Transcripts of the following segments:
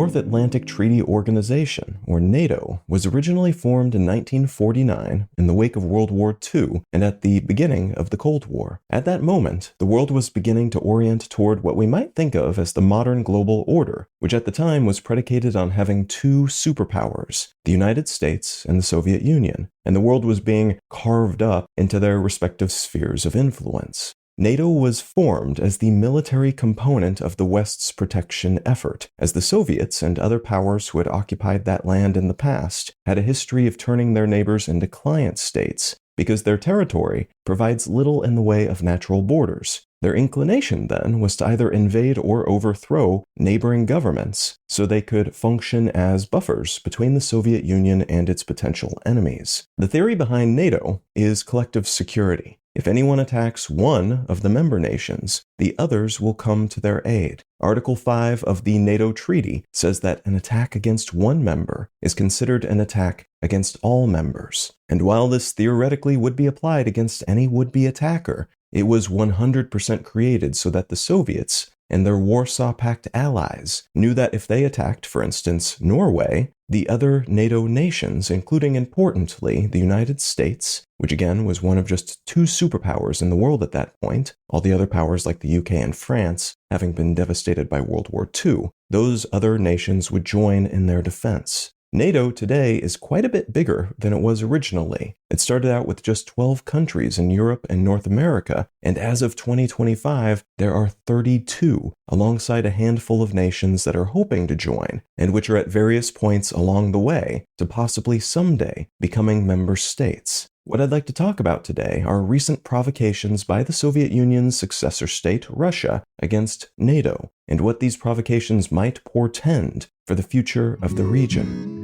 North Atlantic Treaty Organization, or NATO, was originally formed in 1949 in the wake of World War II and at the beginning of the Cold War. At that moment, the world was beginning to orient toward what we might think of as the modern global order, which at the time was predicated on having two superpowers, the United States and the Soviet Union, and the world was being carved up into their respective spheres of influence. NATO was formed as the military component of the West's protection effort, as the Soviets and other powers who had occupied that land in the past had a history of turning their neighbors into client states, because their territory provides little in the way of natural borders. Their inclination, then, was to either invade or overthrow neighboring governments so they could function as buffers between the Soviet Union and its potential enemies. The theory behind NATO is collective security. If anyone attacks one of the member nations, the others will come to their aid. Article 5 of the NATO Treaty says that an attack against one member is considered an attack against all members. And while this theoretically would be applied against any would-be attacker, it was 100% created so that the Soviets and their Warsaw Pact allies knew that if they attacked, for instance, Norway, the other NATO nations, including importantly the United States, which again was one of just two superpowers in the world at that point, all the other powers like the UK and France having been devastated by World War II, those other nations would join in their defense. NATO today is quite a bit bigger than it was originally. It started out with just 12 countries in Europe and North America, and as of 2025, there are 32, alongside a handful of nations that are hoping to join, and which are at various points along the way to possibly someday becoming member states. What I'd like to talk about today are recent provocations by the Soviet Union's successor state, Russia, against NATO, and what these provocations might portend for the future of the region.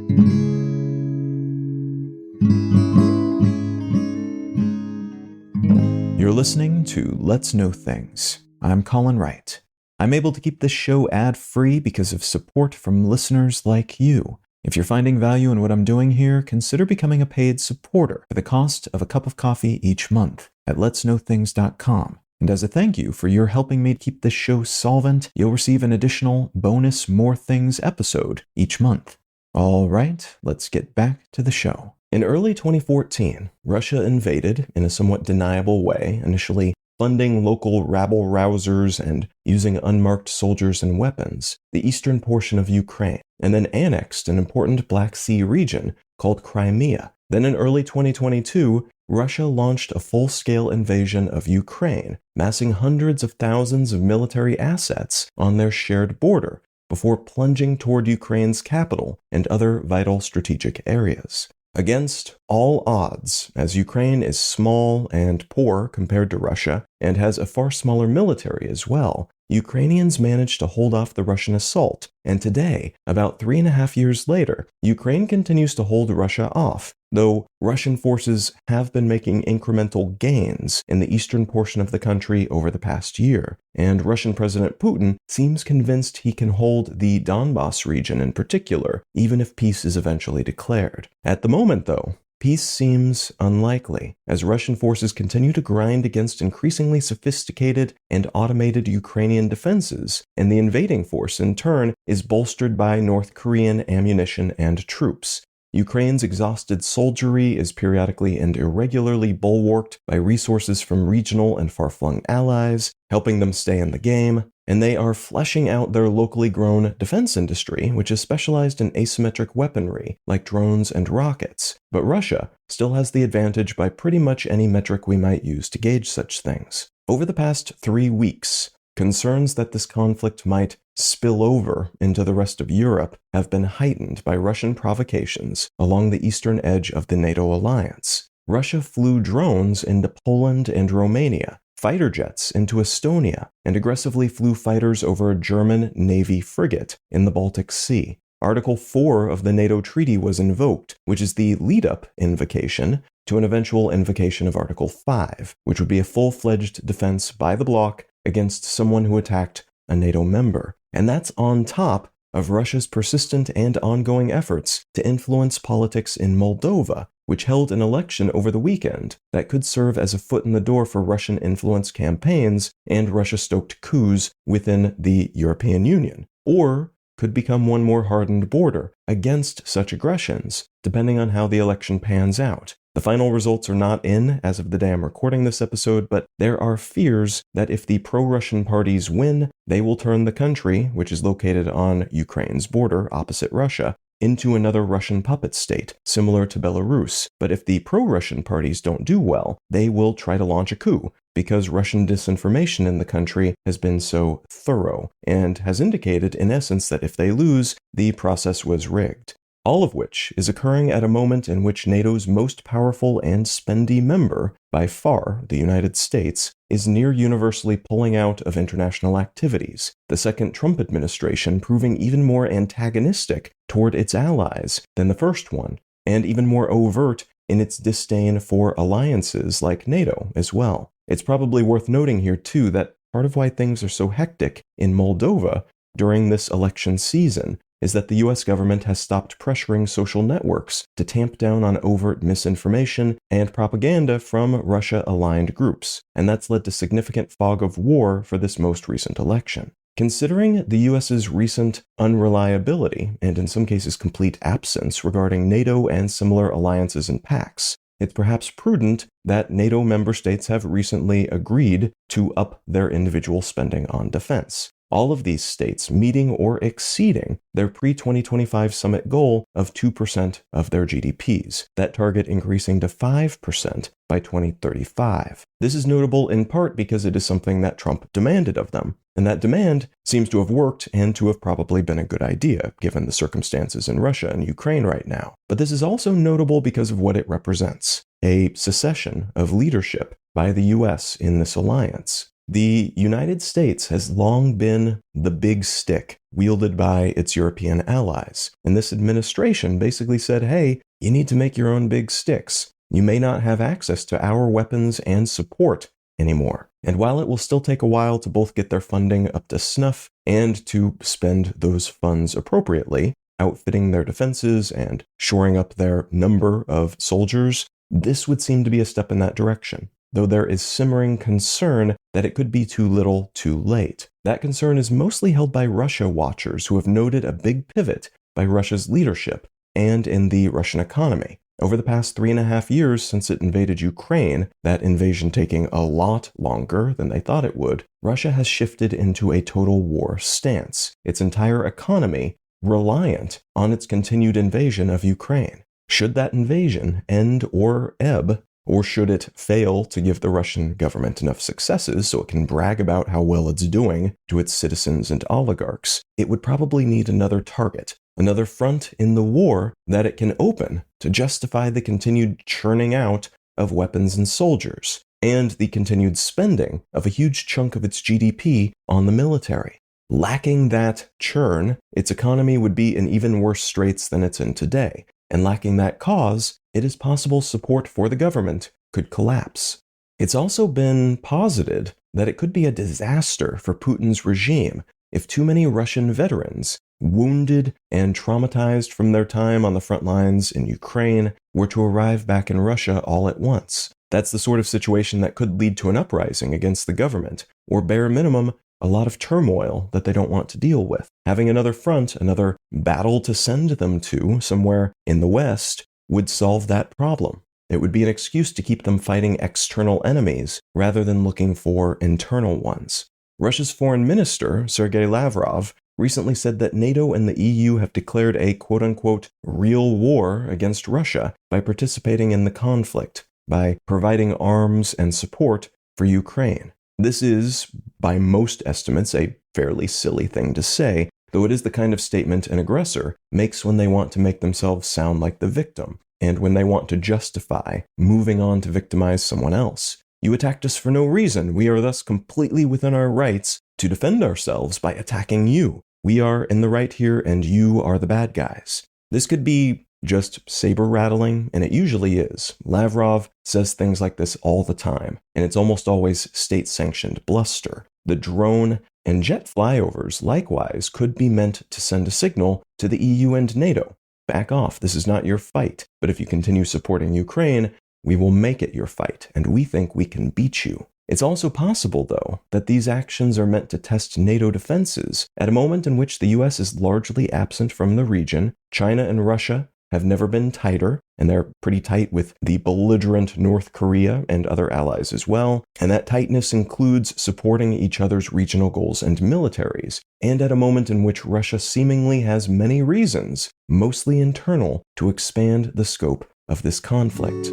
You're listening to Let's Know Things. I'm Colin Wright. I'm able to keep this show ad-free because of support from listeners like you. If you're finding value in what I'm doing here, consider becoming a paid supporter for the cost of a cup of coffee each month at letsknowthings.com. And as a thank you for your helping me keep this show solvent, you'll receive an additional bonus More Things episode each month. All right, let's get back to the show. In early 2014, Russia invaded in a somewhat deniable way, initially funding local rabble-rousers and using unmarked soldiers and weapons, the eastern portion of Ukraine, and then annexed an important Black Sea region called Crimea. Then in early 2022, Russia launched a full-scale invasion of Ukraine, massing hundreds of thousands of military assets on their shared border, before plunging toward Ukraine's capital and other vital strategic areas. Against all odds, as Ukraine is small and poor compared to Russia, and has a far smaller military as well, Ukrainians managed to hold off the Russian assault, and today, about 3.5 years later, Ukraine continues to hold Russia off, though Russian forces have been making incremental gains in the eastern portion of the country over the past year, and Russian President Putin seems convinced he can hold the Donbas region in particular, even if peace is eventually declared. At the moment, though, peace seems unlikely, as Russian forces continue to grind against increasingly sophisticated and automated Ukrainian defenses, and the invading force, in turn, is bolstered by North Korean ammunition and troops. Ukraine's exhausted soldiery is periodically and irregularly bulwarked by resources from regional and far-flung allies, helping them stay in the game, and they are fleshing out their locally grown defense industry, which is specialized in asymmetric weaponry, like drones and rockets. But Russia still has the advantage by pretty much any metric we might use to gauge such things. Over the past 3 weeks, concerns that this conflict might spill over into the rest of Europe have been heightened by Russian provocations along the eastern edge of the NATO alliance. Russia flew drones into Poland and Romania, fighter jets into Estonia, and aggressively flew fighters over a German Navy frigate in the Baltic Sea. Article 4 of the NATO Treaty was invoked, which is the lead-up invocation to an eventual invocation of Article 5, which would be a full-fledged defense by the bloc against someone who attacked a NATO member. And that's on top of Russia's persistent and ongoing efforts to influence politics in Moldova, which held an election over the weekend that could serve as a foot in the door for Russian-influenced campaigns and Russia-stoked coups within the European Union. Or could become one more hardened border against such aggressions, depending on how the election pans out. The final results are not in as of the day I'm recording this episode, but there are fears that if the pro-Russian parties win, they will turn the country, which is located on Ukraine's border opposite Russia, into another Russian puppet state, similar to Belarus. But if the pro-Russian parties don't do well, they will try to launch a coup, because Russian disinformation in the country has been so thorough, and has indicated, in essence, that if they lose, the process was rigged. All of which is occurring at a moment in which NATO's most powerful and spendy member, by far the United States, is near universally pulling out of international activities, the second Trump administration proving even more antagonistic toward its allies than the first one, and even more overt in its disdain for alliances like NATO as well. It's probably worth noting here, too, that part of why things are so hectic in Moldova during this election season is that the US government has stopped pressuring social networks to tamp down on overt misinformation and propaganda from Russia-aligned groups, and that's led to significant fog of war for this most recent election. Considering the US's recent unreliability, and in some cases complete absence regarding NATO and similar alliances and pacts, it's perhaps prudent that NATO member states have recently agreed to up their individual spending on defense. All of these states meeting or exceeding their pre-2025 summit goal of 2% of their GDPs, that target increasing to 5% by 2035. This is notable in part because it is something that Trump demanded of them, and that demand seems to have worked and to have probably been a good idea, given the circumstances in Russia and Ukraine right now. But this is also notable because of what it represents: a secession of leadership by the US in this alliance. The United States has long been the big stick wielded by its European allies, and this administration basically said, hey, you need to make your own big sticks. You may not have access to our weapons and support anymore. And while it will still take a while to both get their funding up to snuff and to spend those funds appropriately, outfitting their defenses and shoring up their number of soldiers, this would seem to be a step in that direction, though there is simmering concern that it could be too little too late. That concern is mostly held by Russia watchers who have noted a big pivot by Russia's leadership and in the Russian economy. Over the past 3.5 years since it invaded Ukraine, that invasion taking a lot longer than they thought it would, Russia has shifted into a total war stance, its entire economy reliant on its continued invasion of Ukraine. Should that invasion end or ebb, or should it fail to give the Russian government enough successes so it can brag about how well it's doing to its citizens and oligarchs, it would probably need another target, another front in the war that it can open to justify the continued churning out of weapons and soldiers, and the continued spending of a huge chunk of its GDP on the military. Lacking that churn, its economy would be in even worse straits than it's in today, and lacking that cause, it is possible support for the government could collapse. It's also been posited that it could be a disaster for Putin's regime if too many Russian veterans, wounded and traumatized from their time on the front lines in Ukraine, were to arrive back in Russia all at once. That's the sort of situation that could lead to an uprising against the government, or bare minimum, a lot of turmoil that they don't want to deal with. Having another front, another battle to send them to somewhere in the West, would solve that problem. It would be an excuse to keep them fighting external enemies rather than looking for internal ones. Russia's foreign minister, Sergei Lavrov, recently said that NATO and the EU have declared a quote-unquote real war against Russia by participating in the conflict, by providing arms and support for Ukraine. This is, by most estimates, a fairly silly thing to say, though it is the kind of statement an aggressor makes when they want to make themselves sound like the victim, and when they want to justify moving on to victimize someone else. You attacked us for no reason. We are thus completely within our rights to defend ourselves by attacking you. We are in the right here, and you are the bad guys. This could be just saber rattling, and it usually is. Lavrov says things like this all the time, and it's almost always state-sanctioned bluster. The drone and jet flyovers, likewise, could be meant to send a signal to the EU and NATO. Back off, this is not your fight, but if you continue supporting Ukraine, we will make it your fight, and we think we can beat you. It's also possible, though, that these actions are meant to test NATO defenses at a moment in which the US is largely absent from the region. China and Russia have never been tighter, and they're pretty tight with the belligerent North Korea and other allies as well, and that tightness includes supporting each other's regional goals and militaries, and at a moment in which Russia seemingly has many reasons, mostly internal, to expand the scope of this conflict.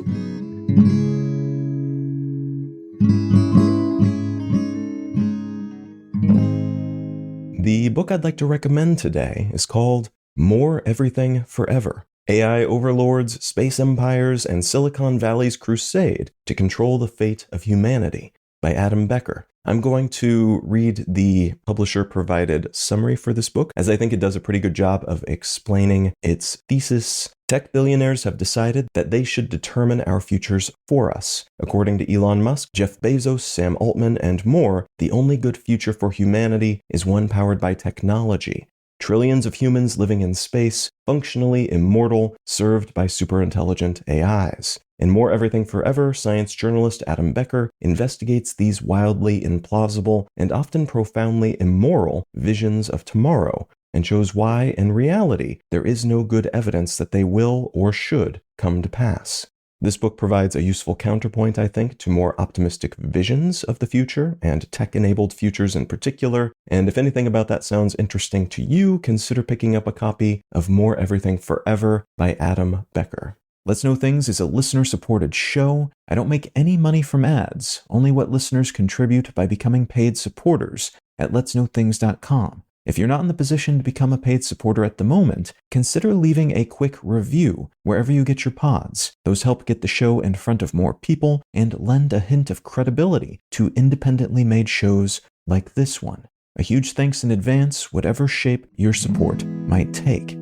The book I'd like to recommend today is called More Everything Forever: AI Overlords, Space Empires, and Silicon Valley's Crusade to Control the Fate of Humanity by Adam Becker. I'm going to read the publisher-provided summary for this book, as I think it does a pretty good job of explaining its thesis. Tech billionaires have decided that they should determine our futures for us. According to Elon Musk, Jeff Bezos, Sam Altman, and more, the only good future for humanity is one powered by technology. Trillions of humans living in space, functionally immortal, served by superintelligent AIs. In More Everything Forever, science journalist Adam Becker investigates these wildly implausible and often profoundly immoral visions of tomorrow, and shows why, in reality, there is no good evidence that they will or should come to pass. This book provides a useful counterpoint, I think, to more optimistic visions of the future, and tech-enabled futures in particular, and if anything about that sounds interesting to you, consider picking up a copy of More Everything Forever by Adam Becker. Let's Know Things is a listener-supported show. I don't make any money from ads, only what listeners contribute by becoming paid supporters at letsknowthings.com. If you're not in the position to become a paid supporter at the moment, consider leaving a quick review wherever you get your pods. Those help get the show in front of more people and lend a hint of credibility to independently made shows like this one. A huge thanks in advance, whatever shape your support might take.